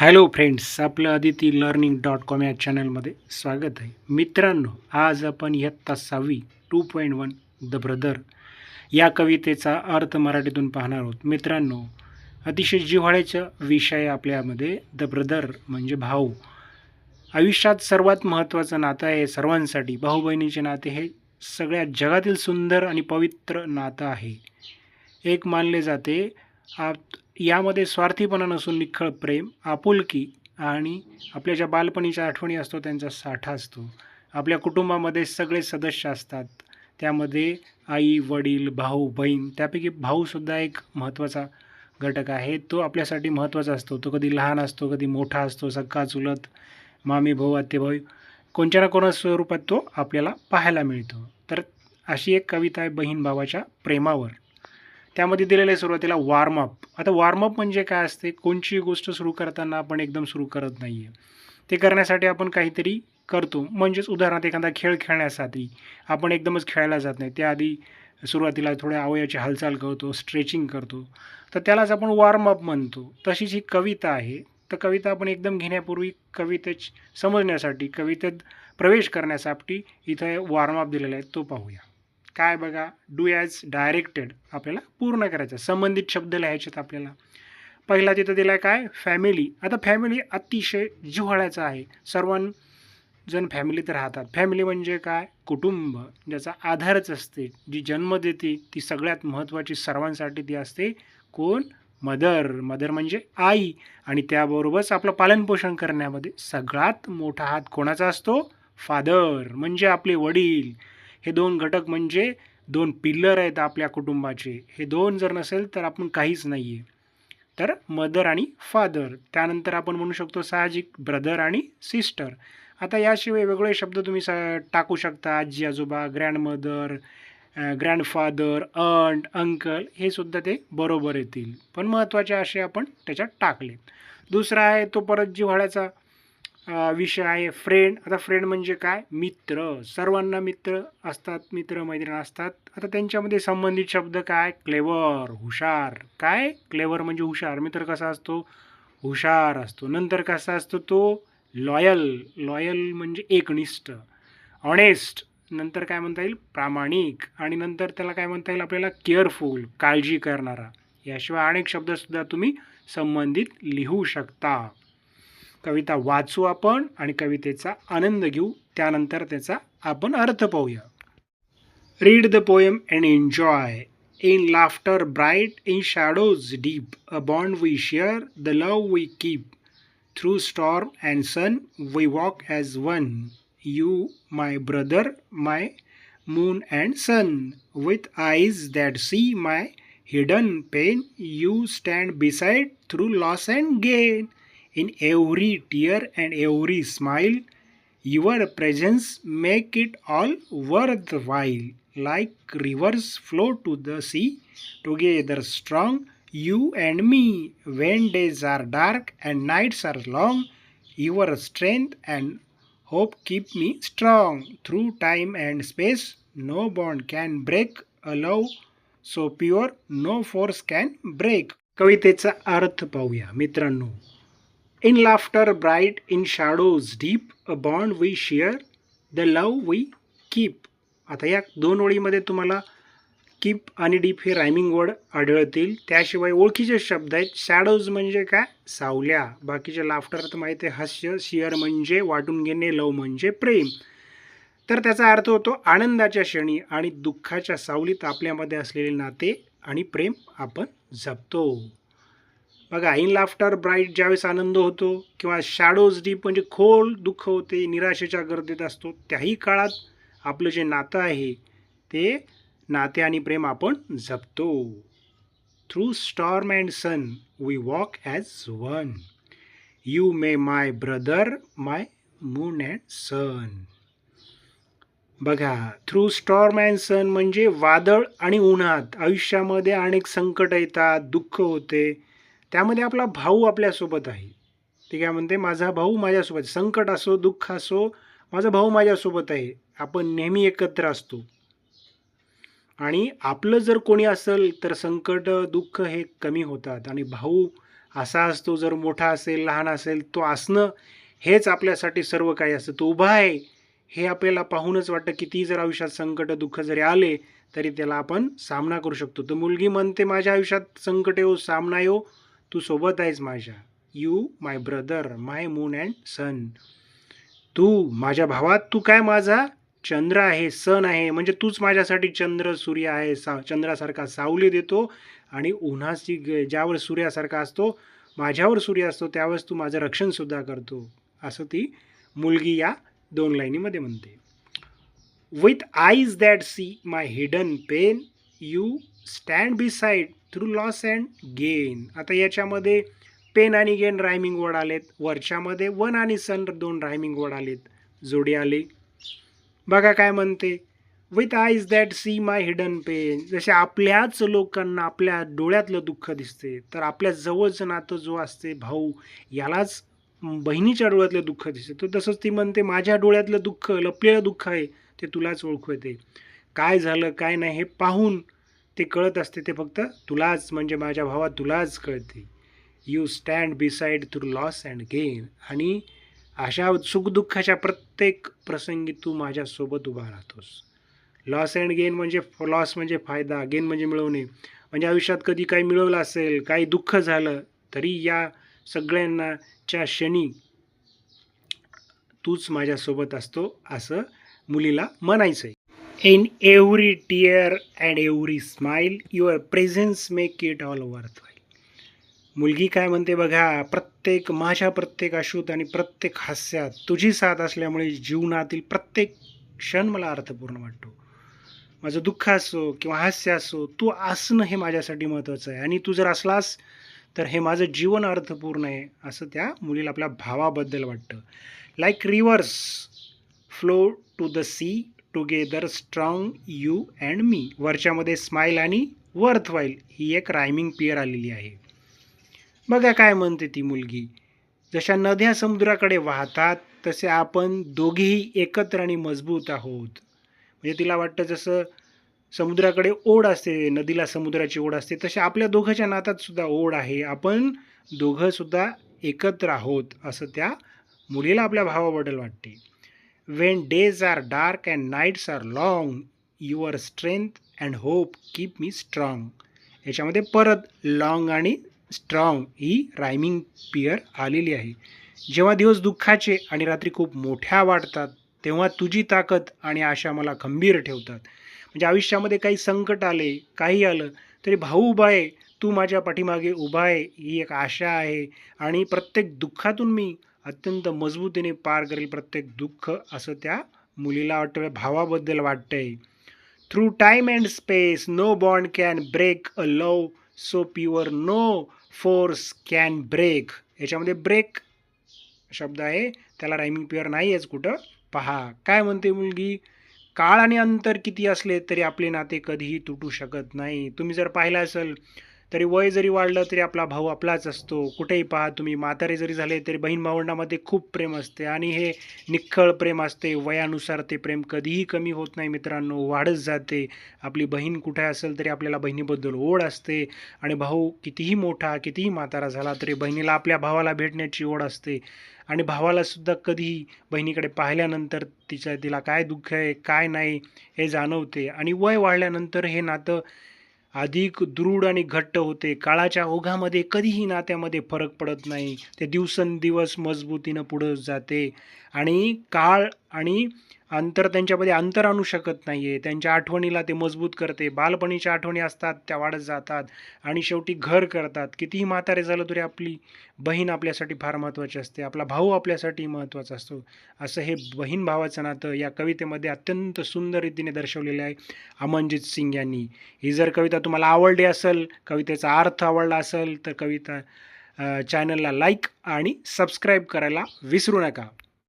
Hello friends, आपलं aditi.learning.com या चॅनलमध्ये स्वागत आहे. मित्रांनो, आज आपण इयत्ता 6वी 2.1 द ब्रदर या कवितेचा अर्थ मराठीतून पाहणार आहोत. मित्रांनो, अतिशय जिव्हाळ्याचा विषय आपल्यामध्ये द ब्रदर म्हणजे भाऊ. आयुष्यात सर्वात महत्त्वाचं नातं आहे सर्वांसाठी. भाऊ बहिणीचे नाते हे सगळ्या जगातील सुंदर आणि पवित्र नातं आहे. एक मानले जाते. यामध्ये स्वार्थीपणा नसून निखळ प्रेम, आपुलकी आणि आपल्या ज्या बालपणीच्या आठवणी असतो त्यांचा साठा असतो. आपल्या कुटुंबामध्ये सगळे सदस्य असतात. त्यामध्ये आई, वडील, भाऊ, बहीण, त्यापैकी भाऊसुद्धा एक महत्त्वाचा घटक आहे. तो आपल्यासाठी महत्त्वाचा असतो. तो कधी लहान असतो, कधी मोठा असतो, सक्का, चुलत, मामी भाऊ, आत्तेभाऊ, कोणत्या ना कोणत्या स्वरूपात तो आपल्याला पाहायला मिळतो. तर अशी एक कविता आहे बहीण भावाच्या प्रेमावर. त्यामध्ये दिलेलं आहे सुरुवातीला वॉर्मअप. आता वॉर्मअप म्हणजे काय असते? कोणची गोष्ट सुरू करताना आपण एकदम सुरू करत नाही आहे. ते करण्यासाठी आपण काहीतरी करतो. म्हणजेच उदाहरणार्थ एखादा खेळ खेळण्यासाठी आपण एकदमच खेळायला जात नाही. त्याआधी सुरुवातीला थोड्या अवयवाची हालचाल करतो, स्ट्रेचिंग करतो. तर त्यालाच आपण वॉर्मअप म्हणतो. तशीच ही कविता आहे. तर कविता आपण एकदम घेण्यापूर्वी कवितेच समजण्यासाठी, कवितेत प्रवेश करण्यासाठी इथं वॉर्मअप दिलेला आहे, तो पाहूया. काय बघा, डू ॲज डायरेक्टेड आपल्याला पूर्ण करायचं. संबंधित शब्द लिहायचे आपल्याला. पहिला तिथं दिला आहे काय? फॅमिली. आता फॅमिली अतिशय जिव्हाळ्याचा आहे. सर्वजण फॅमिलीत राहतात. फॅमिली म्हणजे काय? कुटुंब, ज्याचा आधारच असते. जी जन्म देते ती सगळ्यात महत्त्वाची सर्वांसाठी ती असते. कोण? मदर. मदर म्हणजे आई. आणि त्याबरोबरच आपलं पालनपोषण करण्यामध्ये सगळ्यात मोठा हात कोणाचा असतो? फादर म्हणजे आपले वडील. हे दोन घटक म्हणजे दोन पिल्लर आहेत आपल्या कुटुंबाचे. हे दोन जर नसेल तर आपण काहीच नाही आहे. तर मदर आणि फादर. त्यानंतर आपण म्हणू शकतो साहजिक ब्रदर आणि सिस्टर. आता याशिवाय वेगवेगळे शब्द तुम्ही टाकू शकता. आजी आजोबा, ग्रँडमदर, ग्रँडफादर, अंट, अंकल, हे सुद्धा ते बरोबर येतील. पण महत्त्वाचे असे आपण त्याच्यात टाकले. दुसरा आहे तो परत जिव्हाळ्याचा विषय आहे फ्रेंड. आता फ्रेंड म्हणजे काय? मित्र. सर्वांना मित्र असतात, मित्र मैत्रीण असतात. आता त्यांच्यामध्ये संबंधित शब्द काय? क्लेवर, हुशार. काय? क्लेवर म्हणजे हुशार. मित्र कसा असतो? हुशार असतो. नंतर कसा असतो तो? लॉयल. लॉयल म्हणजे एकनिष्ठ. ऑनेस्ट. नंतर काय म्हणता येईल? प्रामाणिक. आणि नंतर त्याला काय म्हणता येईल आपल्याला? केअरफुल, काळजी करणारा. याशिवाय अनेक शब्दसुद्धा तुम्ही संबंधित लिहू शकता. कविता वाचू आपण आणि कवितेचा आनंद घेऊ. त्यानंतर त्याचा आपण अर्थ पाहूया. Read the poem and enjoy. In laughter bright, in shadows deep, a bond we share, the love we keep. Through storm and sun we walk as one. You my brother, my moon and sun. With eyes that see my hidden pain, you stand beside through loss and gain. In every tear and every smile, your presence make it all worthwhile. Like rivers flow to the sea, together strong, you and me. When days are dark and nights are long, your strength and hope keep me strong. Through time and space, no bond can break a love so pure no force can break. कवितेचा अर्थ पाहूया मित्रांनो. In laughter bright, in shadows deep, a bond we share, the love we keep. आता या दोन ओळीमध्ये तुम्हाला keep आणि डीप हे रायमिंग वर्ड आढळतील. त्याशिवाय ओळखीचे शब्द आहेत. शॅडोज म्हणजे काय? सावल्या. बाकीचे लाफ्टर तर माहिती आहे, हास्य. शेअर म्हणजे वाटून घेणे. लव म्हणजे प्रेम. तर त्याचा अर्थ होतो आनंदाच्या क्षणी आणि दुःखाच्या सावलीत आपल्यामध्ये असलेले नाते आणि प्रेम आपण जपतो. बघा, इन लाफ्टर ब्राईट ज्यावेळेस आनंद होतो, किंवा शॅडोज डीप म्हणजे खोल दुःख होते, निराशेच्या गर्दीत असतो, त्याही काळात आपलं जे नातं आहे ते नाते आणि प्रेम आपण जपतो. Through storm and sun we walk as one. You may my brother, my moon and sun. बघा, थ्रू स्टॉर्म अँड सन म्हणजे वादळ आणि उन्हात आयुष्यामध्ये अनेक संकट येतात, दुःख होते, त्यामध्ये आपला भाऊ आपल्यासोबत आहे. ते काय म्हणते? माझा भाऊ माझ्यासोबत. संकट असो, दुःख असो, माझा भाऊ माझ्यासोबत आहे. आपण नेहमी एकत्र असतो. आणि आपलं जर कोणी असेल तर संकट, दुःख हे कमी होतात. आणि भाऊ असा असतो, जर मोठा असेल लहान असेल तो असणं हेच आपल्यासाठी सर्व काही असतं. तो उभा आहे हे आपल्याला पाहूनच वाटतं. कितीही जर आयुष्यात संकट दुःख जरी आले तरी त्याला आपण सामना करू शकतो. तर मुलगी म्हणते, माझ्या आयुष्यात संकट येऊ सामना येऊ तू सोबत आहेस माझ्या. You my brother my moon and sun. तू माझ्या भावात तू काय माझा चंद्र आहे, सन आहे. म्हणजे तूच माझ्यासाठी चंद्र सूर्य आहे. चंद्रासारखा सावली देतो आणि उन्हाची ज्यावर सूर्यासारखा असतो, माझ्यावर सूर्य असतो त्यावेळेस तू माझं रक्षणसुद्धा करतो. असं ती मुलगी या 2 लाईनीमध्ये म्हणते. With eyes that see my hidden pain you stand beside through loss and gain. आता याच्यामध्ये पेन आणि गेन रायमिंग वर्ड आलेत. वरच्यामध्ये वन आणि सन 2 रायमिंग वर्ड आलेत, जोडी आले. बघा काय म्हणते, with eyes that see my hidden pain. जसे आपल्याच लोकांना आपल्या डोळ्यातलं दुःख दिसते, तर आपल्या जवळचं नातं जो असते भाऊ, यालाच बहिणीच्या डोळ्यातलं दुःख दिसते. तर तसंच ती म्हणते, माझ्या डोळ्यातलं दुःख, लपलेलं दुःख आहे ते तुलाच ओळखू येते. काय झालं काय नाही हे पाहून ते कळत असते, ते फक्त तुलाच, म्हणजे माझ्या भावा तुलाच कळते. You stand beside through loss and gain. आणि अशा सुखदुःखाच्या प्रत्येक प्रसंगी तू माझ्यासोबत उभा राहतोस. लॉस अँड गेन म्हणजे लॉस म्हणजे फायदा, गेन म्हणजे मिळवणे. म्हणजे आयुष्यात कधी काही मिळवलं असेल, काही दुःख झालं, तरी या सगळ्यांनाच्या क्षणी तूच माझ्यासोबत असतो, असं मुलीला म्हणायचं आहे. In every tear and every smile your presence make it all worth. मुलगी काय म्हणते बघा, माझ्या प्रत्येक अश्रूत आणि प्रत्येक हास्यात तुझी साथ असल्यामुळे जीवनातील प्रत्येक क्षण मला अर्थपूर्ण वाटतो. माझं दुःख असो किंवा हास्य असो, तू असणं हे माझ्यासाठी महत्त्वाचं आहे. आणि तू जर असलास तर हे माझं जीवन अर्थपूर्ण आहे, असं त्या मुलीला आपल्या भावाबद्दल वाटतं. Like rivers flow to the sea together strong you and me. वरच्यामध्ये स्माईल आणि वर्थ वाईल ही एक रायमिंग पेअर आलेली आहे. बघा काय म्हणते ती मुलगी, जशा नद्या समुद्राकडे वाहतात तसे आपण दोघेही एकत्र आणि मजबूत आहोत. म्हणजे तिला वाटतं जसं समुद्राकडे ओढ असते, नदीला समुद्राची ओढ असते, तसे आपल्या दोघांच्या नातात सुद्धा ओढ आहे. आपण दोघं सुद्धा एकत्र आहोत, असं त्या मुलीला आपल्या भावाबद्दल वाटते. When days are dark and nights are long your strength and hope keep me strong. याच्यामध्ये परत लाँग आणि स्ट्रॉंग ही रायमिंग पेअर आलेली आहे. जेव्हा दिवस दुःखाचे आणि रात्री खूप मोठ्या वाटतात, तेव्हा तुझी ताकद आणि आशा मला खंबीर ठेवतात. म्हणजे आयुष्यामध्ये काही संकट आले, काही आलं तरी भाऊ उभा आहे, तू माझ्या पाठीमागे उभा आहे, ही एक आशा आहे. आणि प्रत्येक दुःखातून मी अत्यंत मजबूतीने पार करेल प्रत्येक दुःख, असं त्या मुलीला वाटतं, भावाबद्दल वाटतंय. Through time and space no bond can break a love so pure no force can break. याच्यामध्ये ब्रेक शब्द आहे, त्याला रायमिंग पेअर नाही आहेच कुठं. पहा काय म्हणते मुलगी, काळ आणि अंतर किती असले तरी आपले नाते कधीही तुटू शकत नाही. तुम्ही जर पाहिलं असेल तरी वय जरी वाढलं तरी आपला भाऊ आपलाच असतो. कुठेही पहा तुम्ही, म्हातारे जरी झाले तरी बहीण भावंडामध्ये खूप प्रेम असते आणि हे निख्खळ प्रेम असते. वयानुसार ते प्रेम कधीही कमी होत नाही मित्रांनो, वाढत जाते. आपली बहीण कुठे असेल तरी आपल्याला बहिणीबद्दल ओढ असते. आणि भाऊ कितीही मोठा कितीही म्हातारा झाला तरी बहिणीला आपल्या भावाला भेटण्याची ओढ असते. आणि भावाला सुद्धा कधीही बहिणीकडे पाहिल्यानंतर तिला काय दुःख आहे काय नाही हे जाणवते. आणि वय वाढल्यानंतर हे नातं अधिक दृढ आणि घट्ट होते. काळाच्या ओघामध्ये कधीही नात्यामध्ये फरक पडत नाही, ते दिवसेंदिवस मजबूतीनं पुढं जाते. आणि काळ आणि अंतर त्यांच्यामध्ये अंतर आणू शकत नाही आहे. त्यांच्या आठवणीला ते मजबूत करते. बालपणीच्या आठवणी असतात त्या वाढत जातात आणि शेवटी घर करतात. कितीही म्हातारे झालं तरी आपली बहीण आपल्यासाठी फार महत्त्वाची असते, आपला भाऊ आपल्यासाठी महत्त्वाचा असतो. असं हे बहीण भावाचं नातं या कवितेमध्ये अत्यंत सुंदर रीतीने दर्शवलेलं आहे अमनजीत सिंग यांनी. ही जर कविता तुम्हाला आवडली असेल, कवितेचा अर्थ आवडला असेल तर चॅनलला लाईक आणि सबस्क्राईब करायला विसरू नका.